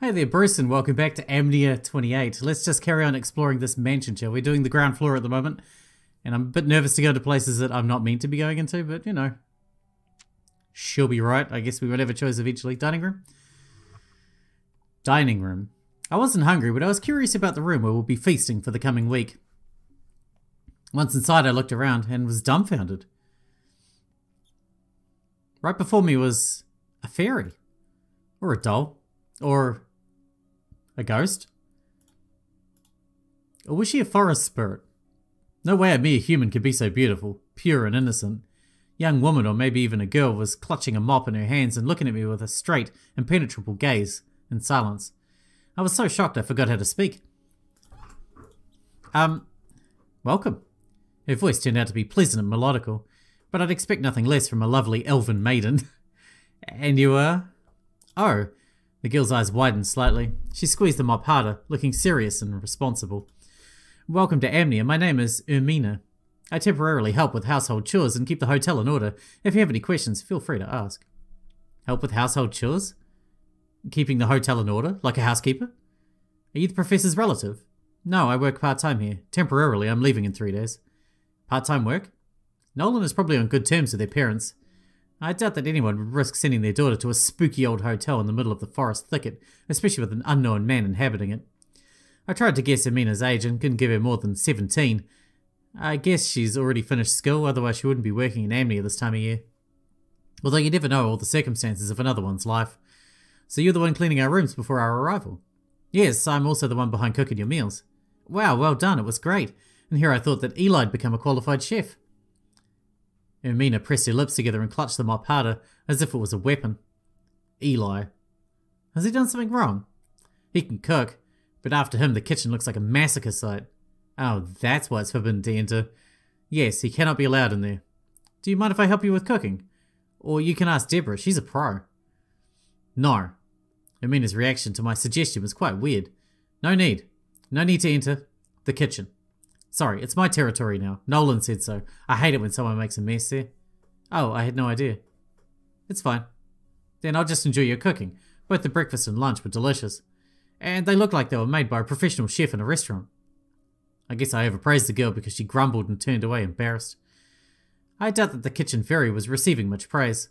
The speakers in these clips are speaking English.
Hey there, Bruce, and welcome back to Amnea 28. Let's just carry on exploring this mansion, shall we? We're doing the ground floor at the moment, and I'm a bit nervous to go to places that I'm not meant to be going into, but, you know, she'll be right. I guess we will have a choice eventually. Dining room? Dining room. I wasn't hungry, but I was curious about the room where we'll be feasting for the coming week. Once inside, I looked around and was dumbfounded. Right before me was a fairy, or a doll, or a ghost? Or was she a forest spirit? No way a mere human could be so beautiful, pure and innocent. Young woman, or maybe even a girl, was clutching a mop in her hands and looking at me with a straight, impenetrable gaze in silence. I was so shocked I forgot how to speak. Welcome. Her voice turned out to be pleasant and melodical, but I'd expect nothing less from a lovely elven maiden. And you are? Oh. The girl's eyes widened slightly. She squeezed the mop harder, looking serious and responsible. Welcome to Amnea. My name is Ermina. I temporarily help with household chores and keep the hotel in order. If you have any questions, feel free to ask. Help with household chores? Keeping the hotel in order, like a housekeeper? Are you the professor's relative? No, I work part-time here. Temporarily, I'm leaving in 3 days. Part-time work? Nolan is probably on good terms with their parents. I doubt that anyone would risk sending their daughter to a spooky old hotel in the middle of the forest thicket, especially with an unknown man inhabiting it. I tried to guess Ermina's age and couldn't give her more than 17. I guess she's already finished school, otherwise she wouldn't be working in Amnea this time of year. Although you never know all the circumstances of another one's life. So you're the one cleaning our rooms before our arrival? Yes, I'm also the one behind cooking your meals. Wow, well done, it was great. And here I thought that Eli'd become a qualified chef. Ermina pressed her lips together and clutched the mop harder, as if it was a weapon. Eli. Has he done something wrong? He can cook, but after him the kitchen looks like a massacre site. Oh, that's why it's forbidden to enter. Yes, he cannot be allowed in there. Do you mind if I help you with cooking? Or you can ask Deborah, she's a pro. No. Ermina's reaction to my suggestion was quite weird. No need. No need to enter the kitchen. Sorry, it's my territory now. Nolan said so. I hate it when someone makes a mess there. Oh, I had no idea. It's fine. Then I'll just enjoy your cooking. Both the breakfast and lunch were delicious. And they looked like they were made by a professional chef in a restaurant. I guess I overpraised the girl because she grumbled and turned away embarrassed. I doubt that the kitchen fairy was receiving much praise.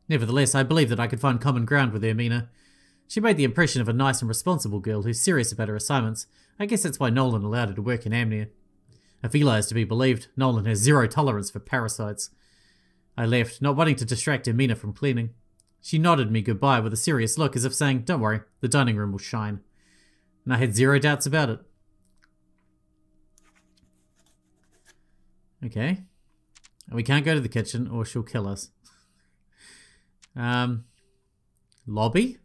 Nevertheless, I believed that I could find common ground with Ermina. She made the impression of a nice and responsible girl who's serious about her assignments. I guess that's why Nolan allowed her to work in Amnea. If Eli is to be believed, Nolan has zero tolerance for parasites. I left, not wanting to distract Ermina from cleaning. She nodded me goodbye with a serious look, as if saying, don't worry, the dining room will shine. And I had zero doubts about it. Okay. We can't go to the kitchen or she'll kill us. Lobby?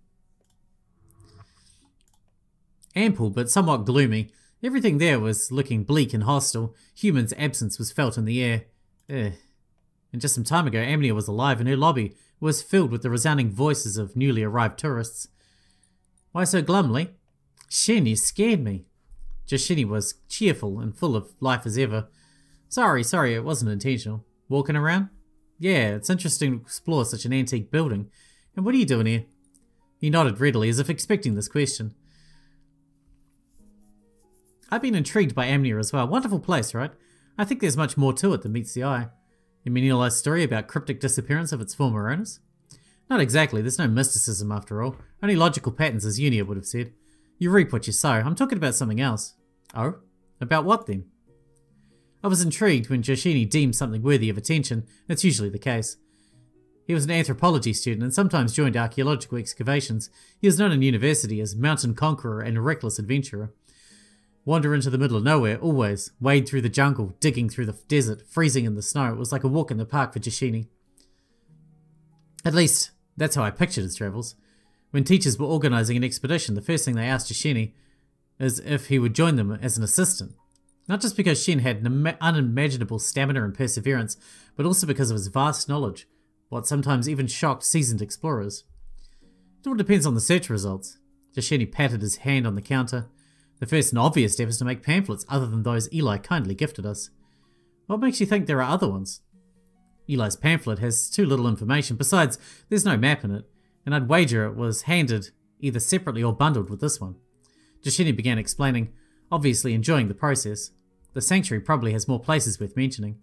Ample, but somewhat gloomy. Everything there was looking bleak and hostile. Humans' absence was felt in the air. And just some time ago, Amnea was alive and her lobby was filled with the resounding voices of newly arrived tourists. Why so glumly? Shin, you scared me. Joshini was cheerful and full of life as ever. Sorry, it wasn't intentional. Walking around? Yeah, it's interesting to explore such an antique building. And what are you doing here? He nodded readily, as if expecting this question. I've been intrigued by Amnea as well. Wonderful place, right? I think there's much more to it than meets the eye. You mean Eli's story about cryptic disappearance of its former owners? Not exactly, there's no mysticism after all. Only logical patterns, as Unia would have said. You reap what you sow. I'm talking about something else. Oh? About what then? I was intrigued when Joshini deemed something worthy of attention. That's usually the case. He was an anthropology student and sometimes joined archaeological excavations. He was known in university as mountain conqueror and reckless adventurer. Wander into the middle of nowhere, always. Wade through the jungle, digging through the desert, freezing in the snow. It was like a walk in the park for Joshini. At least, that's how I pictured his travels. When teachers were organising an expedition, the first thing they asked Joshini is if he would join them as an assistant. Not just because Shin had an unimaginable stamina and perseverance, but also because of his vast knowledge, what sometimes even shocked seasoned explorers. It all depends on the search results. Joshini patted his hand on the counter. The first and obvious step is to make pamphlets other than those Eli kindly gifted us. What makes you think there are other ones? Eli's pamphlet has too little information. Besides, there's no map in it, and I'd wager it was handed either separately or bundled with this one. Jashini began explaining, obviously enjoying the process. The sanctuary probably has more places worth mentioning.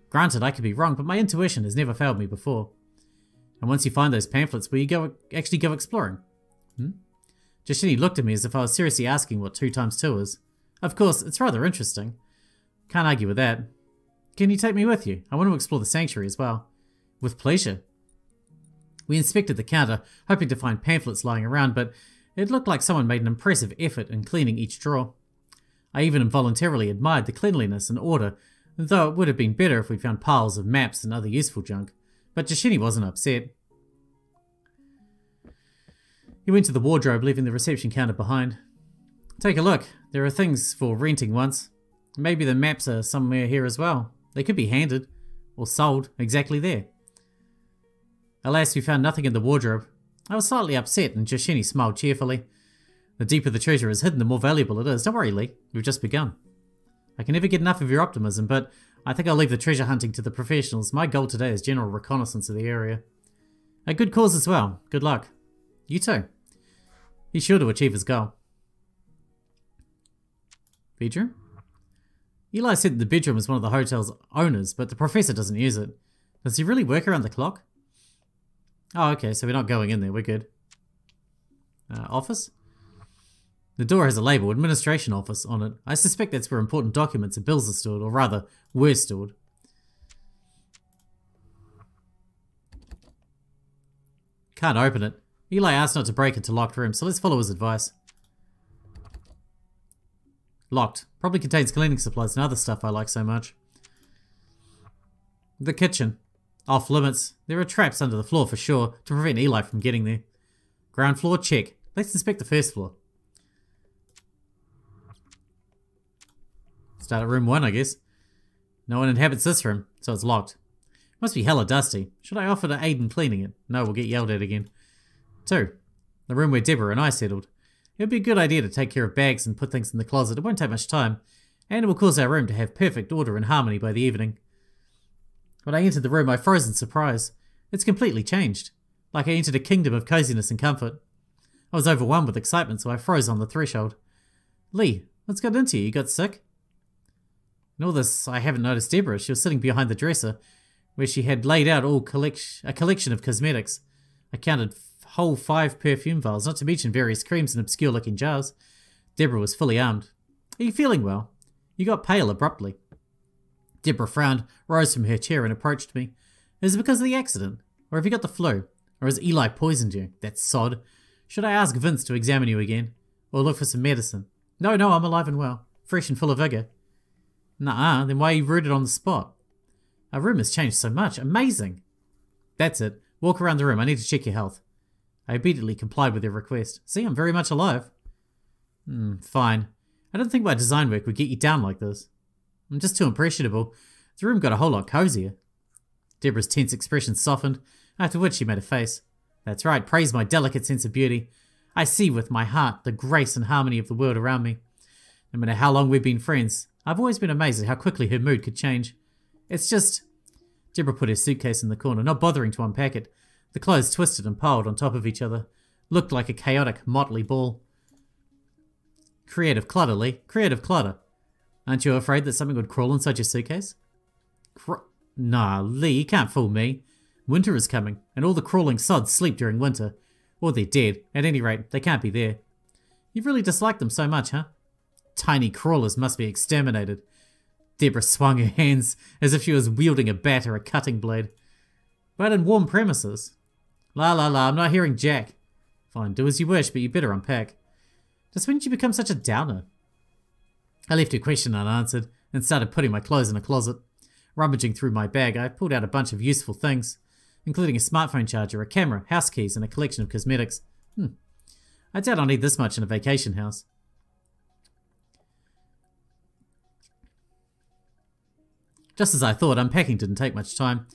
Granted, I could be wrong, but my intuition has never failed me before. And once you find those pamphlets, will you actually go exploring? Jashini looked at me as if I was seriously asking what 2 times 2 is. Of course, it's rather interesting. Can't argue with that. Can you take me with you? I want to explore the sanctuary as well. With pleasure. We inspected the counter, hoping to find pamphlets lying around, but it looked like someone made an impressive effort in cleaning each drawer. I even involuntarily admired the cleanliness and order, though it would have been better if we found piles of maps and other useful junk. But Jashini wasn't upset. He went to the wardrobe, leaving the reception counter behind. Take a look. There are things for renting once. Maybe the maps are somewhere here as well. They could be handed, or sold, exactly there. Alas, we found nothing in the wardrobe. I was slightly upset, and Jashini smiled cheerfully. The deeper the treasure is hidden, the more valuable it is. Don't worry, Lee. We've just begun. I can never get enough of your optimism, but I think I'll leave the treasure hunting to the professionals. My goal today is general reconnaissance of the area. A good cause as well. Good luck. You too. He's sure to achieve his goal. Bedroom? Eli said the bedroom is one of the hotel's owners, but the professor doesn't use it. Does he really work around the clock? Oh, okay, so we're not going in there. We're good. Office? The door has a label, Administration Office, on it. I suspect that's where important documents and bills are stored, or rather, were stored. Can't open it. Eli asked not to break into locked rooms, so let's follow his advice. Locked. Probably contains cleaning supplies and other stuff I like so much. The kitchen. Off limits. There are traps under the floor for sure, to prevent Eli from getting there. Ground floor, check. Let's inspect the first floor. Start at room 1, I guess. No one inhabits this room, so it's locked. Must be hella dusty. Should I offer to aid in cleaning it? No, we'll get yelled at again. 2. The room where Deborah and I settled. It would be a good idea to take care of bags and put things in the closet. It won't take much time, and it will cause our room to have perfect order and harmony by the evening. When I entered the room, I froze in surprise. It's completely changed. Like I entered a kingdom of coziness and comfort. I was overwhelmed with excitement, so I froze on the threshold. Lee, what's got into you? You got sick? In all this, I haven't noticed Deborah. She was sitting behind the dresser, where she had laid out a collection of cosmetics. I counted whole 5 perfume vials, not to mention various creams in obscure-looking jars. Deborah was fully armed. Are you feeling well? You got pale abruptly. Deborah frowned, rose from her chair and approached me. Is it because of the accident? Or have you got the flu? Or has Eli poisoned you? That sod. Should I ask Vince to examine you again? Or look for some medicine? No, I'm alive and well. Fresh and full of vigour. Nuh-uh, then why are you rooted on the spot? Our room has changed so much. Amazing. That's it. Walk around the room. I need to check your health. I obediently complied with their request. See, I'm very much alive. Fine. I don't think my design work would get you down like this. I'm just too impressionable. The room got a whole lot cozier. Deborah's tense expression softened, after which she made a face. That's right, praise my delicate sense of beauty. I see with my heart the grace and harmony of the world around me. No matter how long we've been friends, I've always been amazed at how quickly her mood could change. It's just... Deborah put her suitcase in the corner, not bothering to unpack it. The clothes twisted and piled on top of each other. Looked like a chaotic, motley ball. Creative clutter, Lee. Creative clutter. Aren't you afraid that something would crawl inside your suitcase? Nah, Lee, you can't fool me. Winter is coming, and all the crawling sods sleep during winter. Or they're dead. At any rate, they can't be there. You really dislike them so much, huh? Tiny crawlers must be exterminated. Deborah swung her hands as if she was wielding a bat or a cutting blade. But in warm premises. La, I'm not hearing jack. Fine, do as you wish, but you better unpack. Just when did you become such a downer? I left her question unanswered and started putting my clothes in a closet. Rummaging through my bag, I pulled out a bunch of useful things, including a smartphone charger, a camera, house keys, and a collection of cosmetics. I doubt I'll need this much in a vacation house. Just as I thought, unpacking didn't take much time,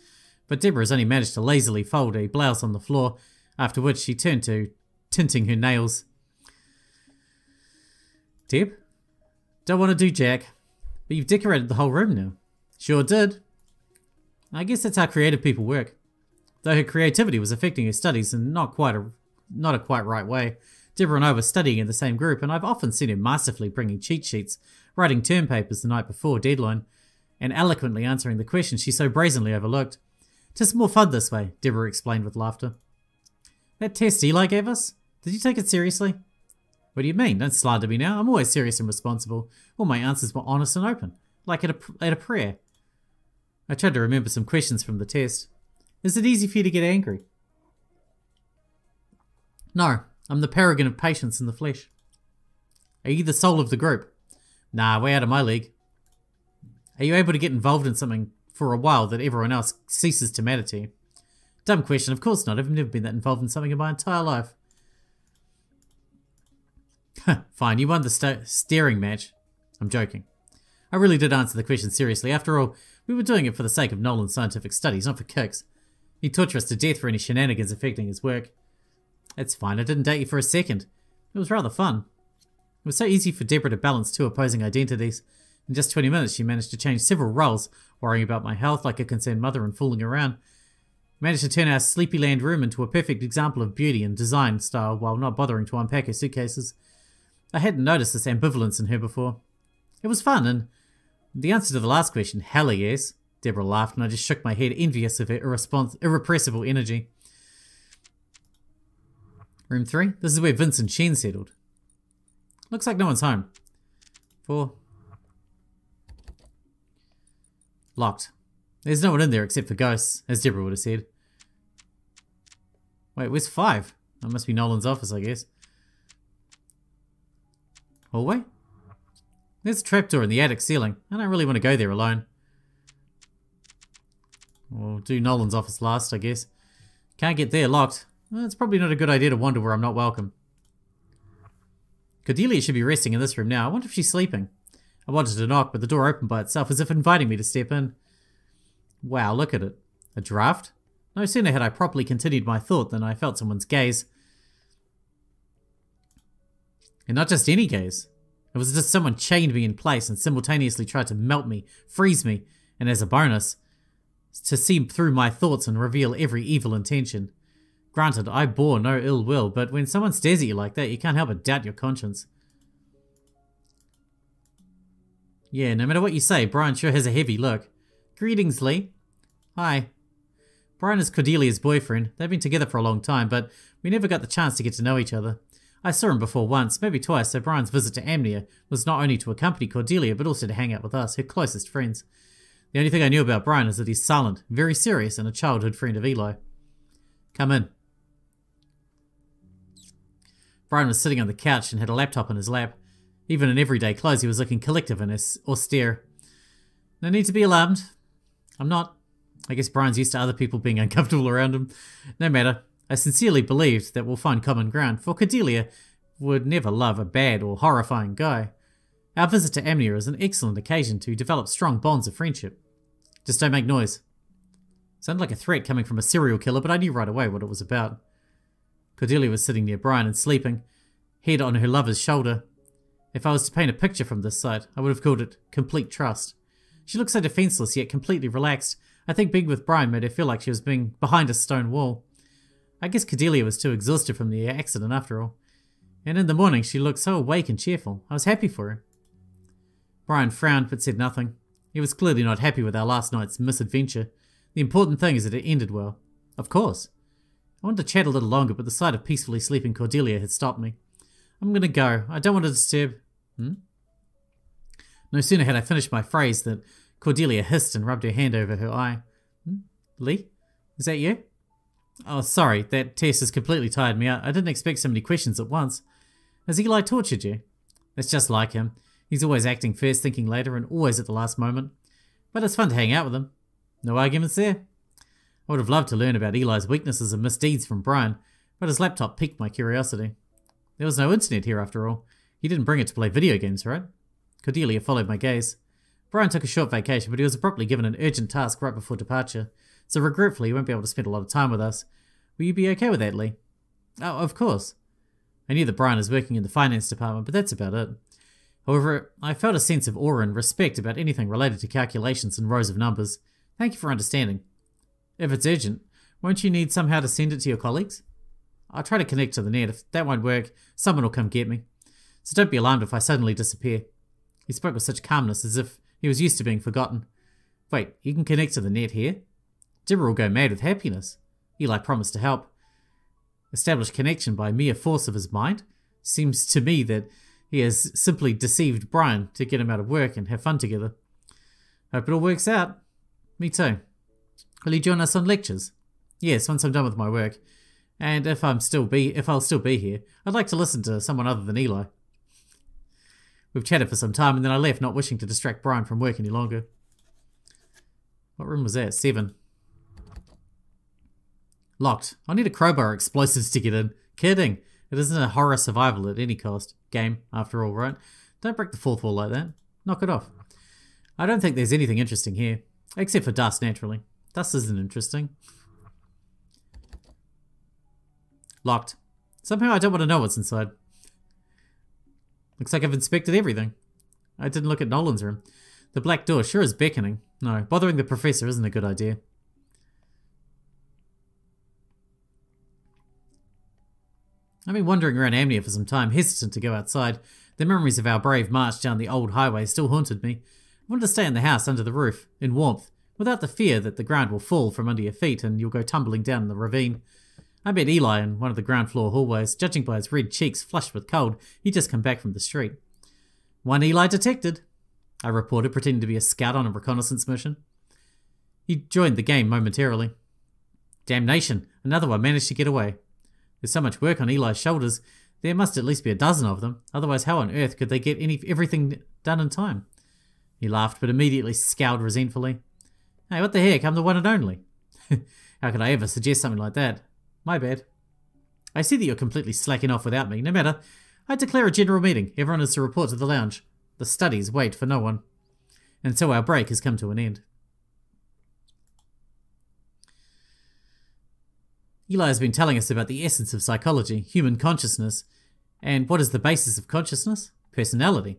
but Deborah has only managed to lazily fold a blouse on the floor, after which she turned to tinting her nails. Deb? Don't want to do jack, but you've decorated the whole room now. Sure did. I guess that's how creative people work. Though her creativity was affecting her studies in not a quite right way, Deborah and I were studying in the same group, and I've often seen her masterfully bringing cheat sheets, writing term papers the night before deadline, and eloquently answering the questions she so brazenly overlooked. "Just more fun this way," Deborah explained with laughter. "That test Eli gave us? Did you take it seriously?" "What do you mean? Don't slander me now. I'm always serious and responsible. All my answers were honest and open, like at a prayer." I tried to remember some questions from the test. "Is it easy for you to get angry?" "No, I'm the paragon of patience in the flesh." "Are you the soul of the group?" "Nah, way out of my league." "Are you able to get involved in something for a while that everyone else ceases to matter to you?" "Dumb question, of course not. I've never been that involved in something in my entire life." "Fine, you won the staring match." I'm joking. I really did answer the question seriously. After all, we were doing it for the sake of Nolan's scientific studies, not for kicks. He'd torture us to death for any shenanigans affecting his work. "It's fine, I didn't date you for a second. It was rather fun." It was so easy for Deborah to balance two opposing identities. In just 20 minutes, she managed to change several roles, worrying about my health like a concerned mother and fooling around. Managed to turn our Sleepyland room into a perfect example of beauty and design style while not bothering to unpack her suitcases. I hadn't noticed this ambivalence in her before. It was fun, and the answer to the last question, hella yes. Deborah laughed, and I just shook my head, envious of her irrepressible energy. Room 3. This is where Vince and Shen settled. Looks like no one's home. 4. Locked. There's no one in there except for ghosts, as Deborah would have said. Wait, where's 5? That must be Nolan's office, I guess. Hallway? There's a trapdoor in the attic ceiling. I don't really want to go there alone. We'll do Nolan's office last, I guess. Can't get there, locked. Well, it's probably not a good idea to wander where I'm not welcome. Cordelia should be resting in this room now. I wonder if she's sleeping. I wanted to knock, but the door opened by itself as if inviting me to step in. Wow, look at it. A draft? No sooner had I properly continued my thought than I felt someone's gaze. And not just any gaze. It was as if someone chained me in place and simultaneously tried to melt me, freeze me, and as a bonus, to see through my thoughts and reveal every evil intention. Granted, I bore no ill will, but when someone stares at you like that, you can't help but doubt your conscience. Yeah, no matter what you say, Brian sure has a heavy look. Greetings, Lee. Hi. Brian is Cordelia's boyfriend. They've been together for a long time, but we never got the chance to get to know each other. I saw him before once, maybe twice, so Brian's visit to Amnea was not only to accompany Cordelia, but also to hang out with us, her closest friends. The only thing I knew about Brian is that he's silent, very serious, and a childhood friend of Eli. Come in. Brian was sitting on the couch and had a laptop in his lap. Even in everyday clothes, he was looking collective and austere. No need to be alarmed. I'm not. I guess Brian's used to other people being uncomfortable around him. No matter. I sincerely believed that we'll find common ground, for Cordelia would never love a bad or horrifying guy. Our visit to Amnea is an excellent occasion to develop strong bonds of friendship. Just don't make noise. Sounded like a threat coming from a serial killer, but I knew right away what it was about. Cordelia was sitting near Brian and sleeping, head on her lover's shoulder. If I was to paint a picture from this sight, I would have called it complete trust. She looked so defenseless yet completely relaxed. I think being with Brian made her feel like she was being behind a stone wall. I guess Cordelia was too exhausted from the accident after all. And in the morning she looked so awake and cheerful. I was happy for her. Brian frowned but said nothing. He was clearly not happy with our last night's misadventure. The important thing is that it ended well. Of course. I wanted to chat a little longer, but the sight of peacefully sleeping Cordelia had stopped me. I'm gonna go. I don't want to disturb... No sooner had I finished my phrase that Cordelia hissed and rubbed her hand over her eye. Lee? Is that you? Oh, sorry. That test has completely tired me out. I didn't expect so many questions at once. Has Eli tortured you? That's just like him. He's always acting first, thinking later, and always at the last moment. But it's fun to hang out with him. No arguments there. I would have loved to learn about Eli's weaknesses and misdeeds from Brian, but his laptop piqued my curiosity. There was no internet here after all. He didn't bring it to play video games, right? Cordelia followed my gaze. Brian took a short vacation, but he was abruptly given an urgent task right before departure, so regretfully he won't be able to spend a lot of time with us. Will you be okay with that, Lee? Oh, of course. I knew that Brian is working in the finance department, but that's about it. However, I felt a sense of awe and respect about anything related to calculations and rows of numbers. Thank you for understanding. If it's urgent, won't you need somehow to send it to your colleagues? I'll try to connect to the net. If that won't work, someone will come get me. So don't be alarmed if I suddenly disappear. He spoke with such calmness as if he was used to being forgotten. Wait, you can connect to the net here? Deborah will go mad with happiness. Eli promised to help. Establish connection by mere force of his mind? Seems to me that he has simply deceived Brian to get him out of work and have fun together. Hope it all works out. Me too. Will you join us on lectures? Yes, once I'm done with my work. And if I'll still be here, I'd like to listen to someone other than Eli. We've chatted for some time and then I left, not wishing to distract Brian from work any longer. What room was that? 7. Locked. I need a crowbar or explosives to get in. Kidding. It isn't a horror survival at any cost. Game, after all, right? Don't break the fourth wall like that. Knock it off. I don't think there's anything interesting here. Except for dust, naturally. Dust isn't interesting. Locked. Somehow I don't want to know what's inside. Looks like I've inspected everything. I didn't look at Nolan's room. The black door sure is beckoning. No, bothering the professor isn't a good idea. I've been wandering around Amnea for some time, hesitant to go outside. The memories of our brave march down the old highway still haunted me. I wanted to stay in the house under the roof, in warmth, without the fear that the ground will fall from under your feet and you'll go tumbling down in the ravine. I met Eli in one of the ground floor hallways. Judging by his red cheeks flushed with cold, he'd just come back from the street. One Eli detected, I reported, pretending to be a scout on a reconnaissance mission. He joined the game momentarily. Damnation, another one managed to get away. There's so much work on Eli's shoulders, there must at least be a dozen of them, otherwise how on earth could they get everything done in time? He laughed, but immediately scowled resentfully. Hey, what the heck, I'm the one and only. How could I ever suggest something like that? My bad. I see that you're completely slacking off without me. No matter. I declare a general meeting. Everyone is to report to the lounge. The studies wait for no one. And so our break has come to an end. Eli has been telling us about the essence of psychology, human consciousness, and what is the basis of consciousness? Personality.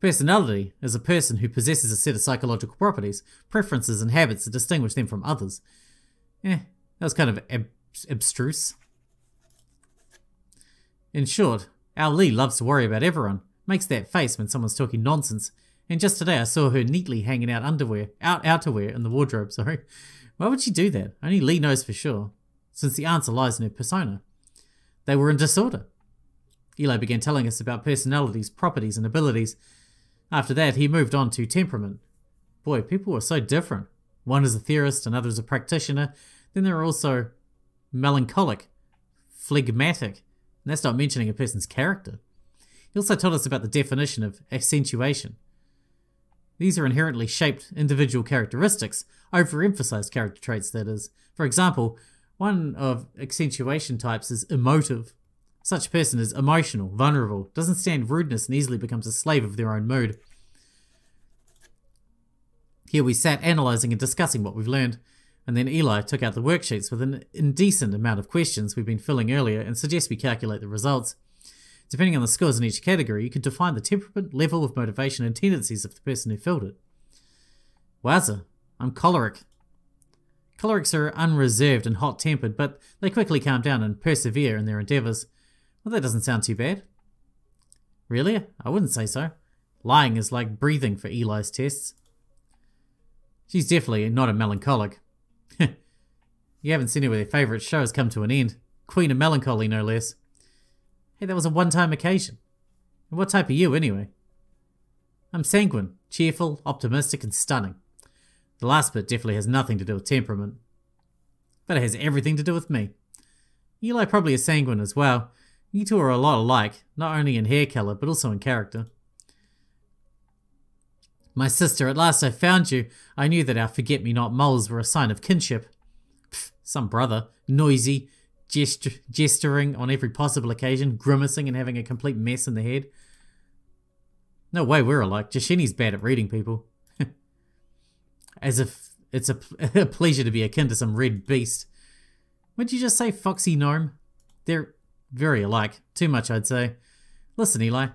Personality is a person who possesses a set of psychological properties, preferences and habits that distinguish them from others. That was kind of abstruse. In short, our Lee loves to worry about everyone, makes that face when someone's talking nonsense, and just today I saw her neatly hanging out outerwear in the wardrobe, sorry. Why would she do that? Only Lee knows for sure, since the answer lies in her persona. They were in disorder. Eli began telling us about personalities, properties and abilities. After that, he moved on to temperament. Boy, people were so different. One is a theorist, another is a practitioner. Then there are also melancholic, phlegmatic, and that's not mentioning a person's character. He also told us about the definition of accentuation. These are inherently shaped individual characteristics, overemphasized character traits, that is. For example, one of accentuation types is emotive. Such a person is emotional, vulnerable, doesn't stand rudeness and easily becomes a slave of their own mood. Here we sat analysing and discussing what we've learned, and then Eli took out the worksheets with an indecent amount of questions we've been filling earlier and suggests we calculate the results. Depending on the scores in each category, you can define the temperament, level of motivation and tendencies of the person who filled it. Wowza, I'm choleric. Cholerics are unreserved and hot-tempered, but they quickly calm down and persevere in their endeavours. Well, that doesn't sound too bad. Really? I wouldn't say so. Lying is like breathing for Eli's tests. She's definitely not a melancholic. You haven't seen her with her favourite show has come to an end. Queen of Melancholy, no less. Hey, that was a one-time occasion. And what type are you, anyway? I'm sanguine, cheerful, optimistic and stunning. The last bit definitely has nothing to do with temperament. But it has everything to do with me. Eli probably is sanguine as well. You two are a lot alike, not only in hair colour, but also in character. My sister, at last I found you. I knew that our forget-me-not moles were a sign of kinship. Pfft, some brother, noisy, gesturing on every possible occasion, grimacing and having a complete mess in the head. No way we're alike. Jashini's bad at reading people. As if it's a pleasure to be akin to some red beast. What'd you just say, foxy gnome? They're very alike. Too much, I'd say. Listen, Eli,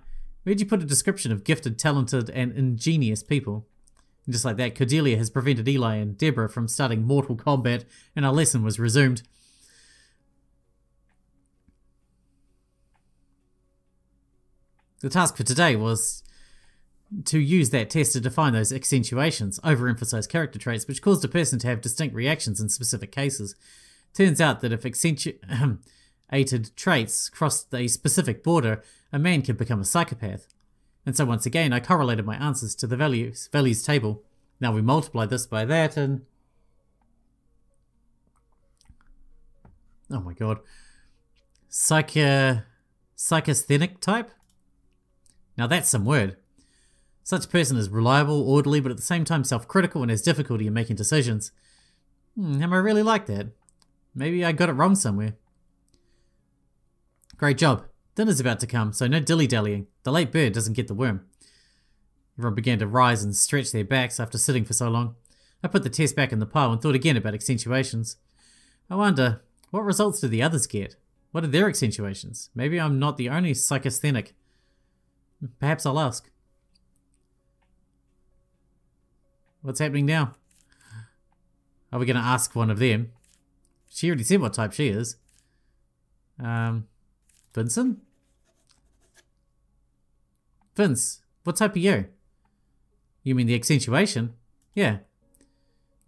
where'd you put a description of gifted, talented, and ingenious people? And just like that, Cordelia has prevented Eli and Deborah from starting Mortal Kombat, and our lesson was resumed. The task for today was to use that test to define those accentuations, overemphasize character traits, which caused a person to have distinct reactions in specific cases. Turns out that if accentuated traits crossed a specific border, a man could become a psychopath. And so once again, I correlated my answers to the values table. Now we multiply this by that and... oh my god. Psychasthenic type? Now that's some word. Such person is reliable, orderly, but at the same time self-critical and has difficulty in making decisions. Am I really like that? Maybe I got it wrong somewhere. Great job. Dinner's about to come, so no dilly-dallying. The late bird doesn't get the worm. Everyone began to rise and stretch their backs after sitting for so long. I put the test back in the pile and thought again about accentuations. I wonder, what results do the others get? What are their accentuations? Maybe I'm not the only psychasthenic. Perhaps I'll ask. What's happening now? Are we going to ask one of them? She already said what type she is. Vincent? Vince, what type are you? You mean the accentuation? Yeah.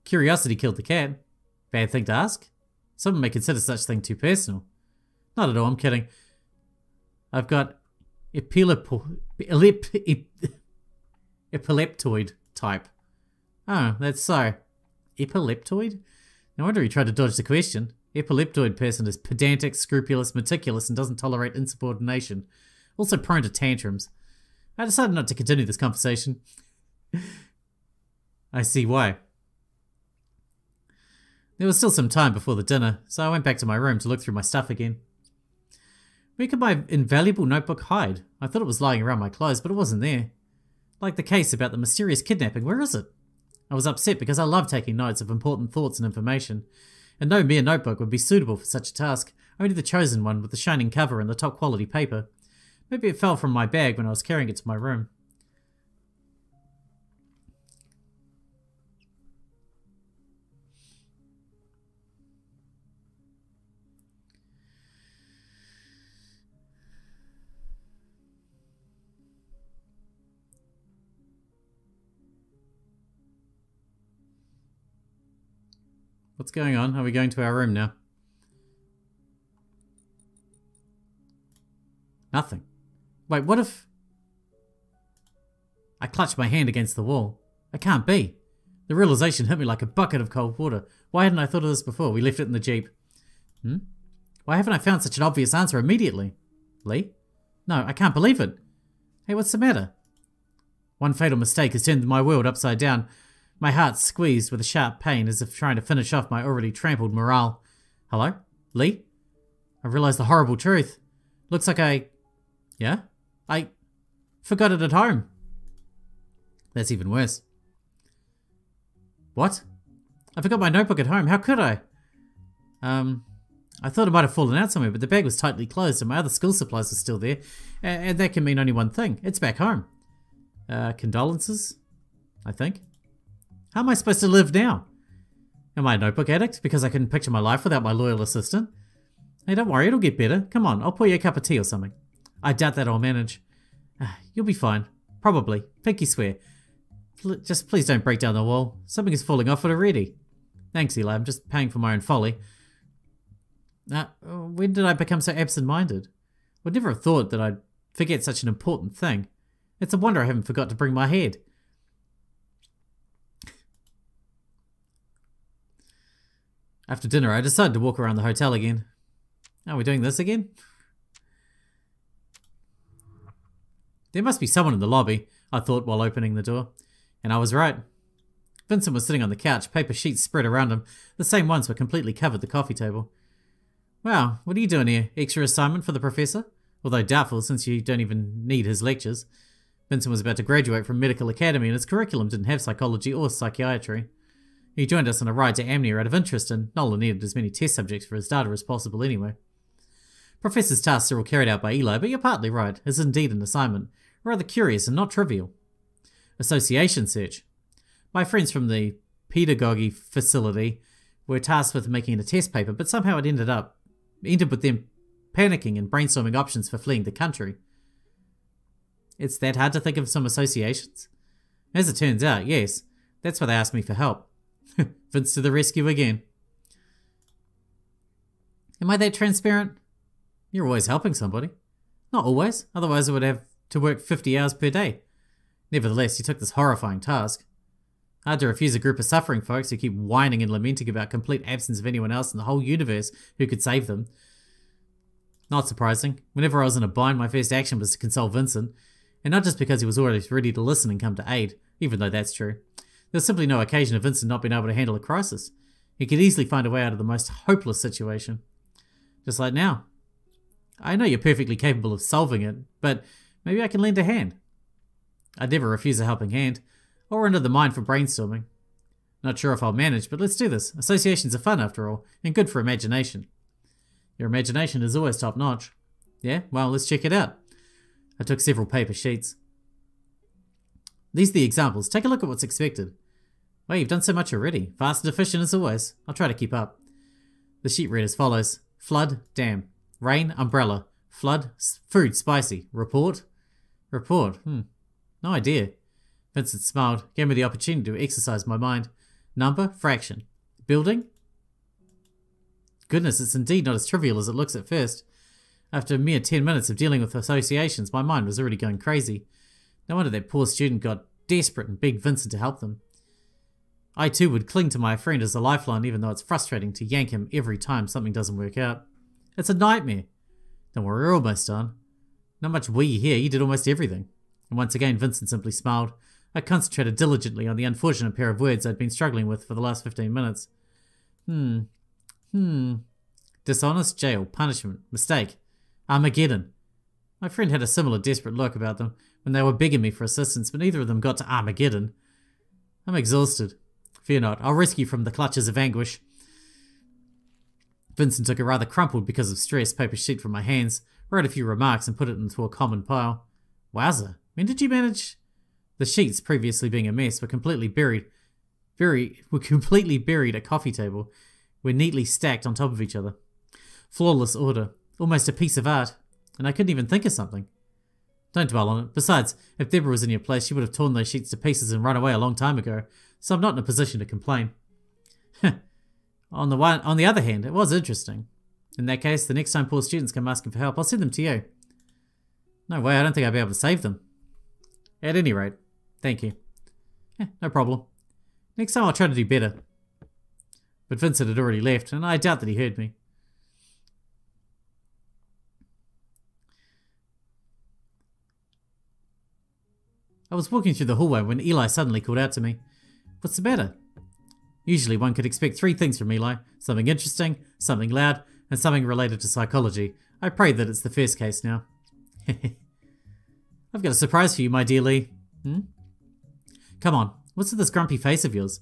Curiosity killed the cat. Bad thing to ask? Someone may consider such thing too personal. Not at all, I'm kidding. I've got epileptoid type. Oh, that's so. Epileptoid? No wonder he tried to dodge the question. Epileptoid person is pedantic, scrupulous, meticulous, and doesn't tolerate insubordination. Also prone to tantrums. I decided not to continue this conversation. I see why. There was still some time before the dinner, so I went back to my room to look through my stuff again. Where could my invaluable notebook hide? I thought it was lying around my clothes, but it wasn't there. Like the case about the mysterious kidnapping, where is it? I was upset because I love taking notes of important thoughts and information, and no mere notebook would be suitable for such a task, only the chosen one with the shining cover and the top quality paper. Maybe it fell from my bag when I was carrying it to my room. What's going on? Are we going to our room now? Nothing. Wait, what if... I clutched my hand against the wall. It can't be. The realization hit me like a bucket of cold water. Why hadn't I thought of this before? We left it in the Jeep. Why haven't I found such an obvious answer immediately? Lee? No, I can't believe it. Hey, what's the matter? One fatal mistake has turned my world upside down. My heart squeezed with a sharp pain as if trying to finish off my already trampled morale. Hello? Lee? I realized the horrible truth. Looks like I forgot it at home. That's even worse. What? I forgot my notebook at home. How could I? I thought it might have fallen out somewhere, but the bag was tightly closed and my other school supplies were still there. And that can mean only one thing. It's back home. Condolences? I think. How am I supposed to live now? Am I a notebook addict because I couldn't picture my life without my loyal assistant? Hey, don't worry, it'll get better. Come on, I'll pour you a cup of tea or something. I doubt that I'll manage. You'll be fine. Probably. Pinky swear. Just please don't break down the wall. Something is falling off it already. Thanks, Eli. I'm just paying for my own folly. When did I become so absent-minded? Would never have thought that I'd forget such an important thing. It's a wonder I haven't forgot to bring my head. After dinner, I decided to walk around the hotel again. Are we doing this again? There must be someone in the lobby, I thought while opening the door. And I was right. Vincent was sitting on the couch, paper sheets spread around him. The same ones were completely covered the coffee table. Wow, what are you doing here? Extra assignment for the professor? Although doubtful, since you don't even need his lectures. Vincent was about to graduate from medical academy and his curriculum didn't have psychology or psychiatry. He joined us on a ride to Amnea out of interest, and Nolan needed as many test subjects for his data as possible anyway. Professor's tasks are all carried out by Eli, but you're partly right. It's indeed an assignment. Rather curious and not trivial. Association search. My friends from the pedagogy facility were tasked with making a test paper, but somehow it ended with them panicking and brainstorming options for fleeing the country. It's that hard to think of some associations? As it turns out, yes. That's why they asked me for help. Vince to the rescue again. Am I that transparent? You're always helping somebody. Not always, otherwise I would have to work 50 hours per day. Nevertheless, you took this horrifying task. Hard to refuse a group of suffering folks who keep whining and lamenting about complete absence of anyone else in the whole universe who could save them. Not surprising. Whenever I was in a bind, my first action was to console Vincent, and not just because he was always ready to listen and come to aid, even though that's true. There was simply no occasion of Vincent not being able to handle a crisis. He could easily find a way out of the most hopeless situation. Just like now. I know you're perfectly capable of solving it, but maybe I can lend a hand. I'd never refuse a helping hand, or under the mind for brainstorming. Not sure if I'll manage, but let's do this. Associations are fun after all, and good for imagination. Your imagination is always top notch. Yeah, well, let's check it out. I took several paper sheets. These are the examples. Take a look at what's expected. Well, you've done so much already. Fast and efficient as always. I'll try to keep up. The sheet read as follows. Flood, dam. Rain, umbrella. Flood, food, spicy. Report? Report. No idea. Vincent smiled, gave me the opportunity to exercise my mind. Number, fraction. Building? Goodness, it's indeed not as trivial as it looks at first. After a mere 10 minutes of dealing with associations, my mind was already going crazy. No wonder that poor student got desperate and begged Vincent to help them. I too would cling to my friend as a lifeline, even though it's frustrating to yank him every time something doesn't work out. It's a nightmare. Don't worry, we're almost done. Not much we here, you did almost everything. And once again, Vincent simply smiled. I concentrated diligently on the unfortunate pair of words I'd been struggling with for the last 15 minutes. Dishonest, jail, punishment, mistake, Armageddon. My friend had a similar desperate look about them when they were begging me for assistance, but neither of them got to Armageddon. I'm exhausted. Fear not, I'll rescue from the clutches of anguish. Vincent took a rather crumpled because of stress paper sheet from my hands, wrote a few remarks and put it into a common pile. Wowza, when did you manage? The sheets, previously being a mess, were completely buried at coffee table, were neatly stacked on top of each other. Flawless order, almost a piece of art, and I couldn't even think of something. Don't dwell on it. Besides, if Deborah was in your place, she would have torn those sheets to pieces and run away a long time ago, so I'm not in a position to complain. On the other hand, it was interesting. In that case, the next time poor students come asking for help, I'll send them to you. No way, I don't think I'll be able to save them. At any rate, thank you. No problem. Next time I'll try to do better. But Vincent had already left, and I doubt that he heard me. I was walking through the hallway when Eli suddenly called out to me. What's the matter? Usually one could expect three things from Eli. Something interesting, something loud, and something related to psychology. I pray that it's the first case now. I've got a surprise for you, my dear Lee. Come on, what's with this grumpy face of yours?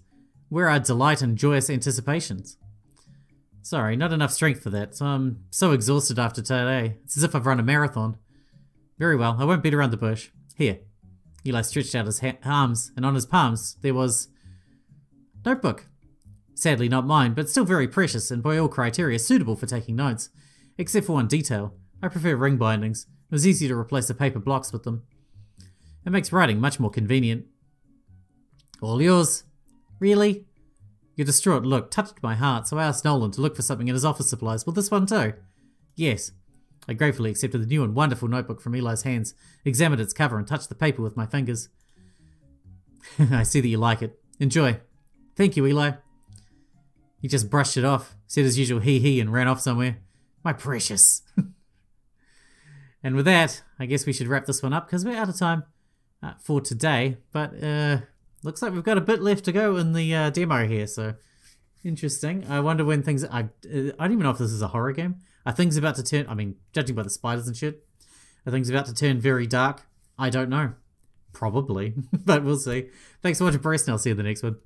Where are delight and joyous anticipations? Sorry, not enough strength for that. I'm so exhausted after today. It's as if I've run a marathon. Very well, I won't beat around the bush. Here. Eli stretched out his arms, and on his palms there was... notebook. Sadly not mine, but still very precious and by all criteria suitable for taking notes. Except for one detail. I prefer ring bindings. It was easy to replace the paper blocks with them. It makes writing much more convenient. All yours. Really? Your distraught look touched my heart, so I asked Nolan to look for something in his office supplies. Will this one too? Yes. I gratefully accepted the new and wonderful notebook from Eli's hands, examined its cover and touched the paper with my fingers. I see that you like it. Enjoy. Thank you, Eli. He just brushed it off, said his usual hee and ran off somewhere. My precious. And with that, I guess we should wrap this one up because we're out of time for today. But looks like we've got a bit left to go in the demo here, so interesting. I wonder when things... I don't even know if this is a horror game. Are things about to turn... I mean, judging by the spiders and shit, are things about to turn very dark? I don't know. Probably, but we'll see. Thanks for watching, Bryce, and I'll see you in the next one.